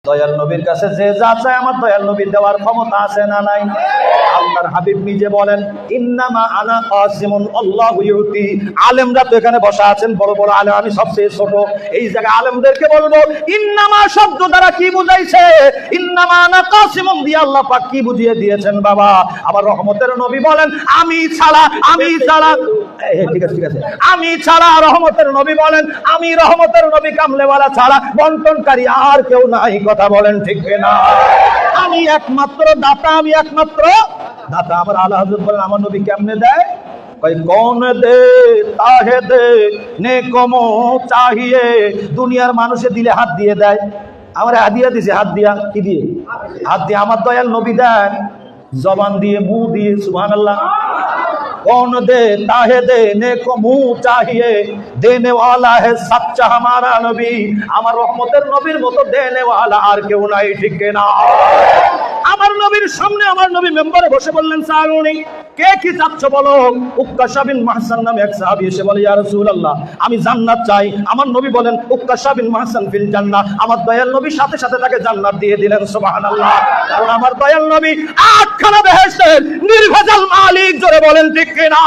দয়াল নবীর কাছে যে যা চায় আমার দয়াল নবীর দেওয়ার ক্ষমতা আছে না নাই? আল্লাহর হাবিব নিজে বলেন, ইন্নামা আনা কাসিমুন আল্লাহু ইউতি। আলেমরা তো এখানে বসা আছেন, বড় বড় আলেম, আমি সবচেয়ে ছোট। এই জায়গায় আলেমদেরকে বলবো, ইন্নামা শব্দ দ্বারা কি বুঝাইছে? ইন্নামা আনা কাসিমুন দিয়ে আল্লাহ পাক কি বুঝিয়ে দিয়েছেন বাবা? আমার রহমতের নবী বলেন, আমি ছাড়া ঠিক আছে, আমি ছাড়া। রহমতের নবী বলেন, আমি রহমতের নবী কামলেওয়ালা ছাড়া বন্টনকারী আর কেউ নাই। কথা বলেন ঠিক না? আমি একমাত্র দাতা, আমি একমাত্র দাতা। আমার আলা হযরত বলেন, আমার নবী কেমনে দেয়? কौन दे ताहे दे नेकमो चाहिए। দুনিয়ার মানুষে দিলে হাত দিয়ে দেয়, আমার হাদিয়া দিছে, হাত দিয়া কি দিয়ে? হাত দিয়ে। আমার দয়াল নবী দেন জবান দিয়ে, মুখ দিয়ে। সুবহানাল্লাহ। कौन दे ताहे दे नेको मुंह चाहिए, देने वाला है सच्चा हमारा नबी। আমার রহমতের নবীর মতো দেনে ওয়ালা আর কেউ নাই, ঠিক না? আমার নবীর সামনে আমার নবী মেম্বারে বসে বললেন, সালুনি, কে কি চাচ্ছ বলো? উক্কাশা বিন মাহসান নামে এক সাহাবী এসে বলে, ইয়া রাসূলুল্লাহ, আমি জান্নাত চাই। আমার নবী বলেন, উক্কাশা বিন মাহসান ফিল জান্নাহ। আমার দয়াল নবী সাথে সাথে তাকে জান্নাত দিয়ে দিলেন। সুবহানাল্লাহ। কারণ আমার দয়াল নবী আটখানা বেহেশতের নির্ভেজাল মালিক। জোরে বলেন ঠিক কিনা?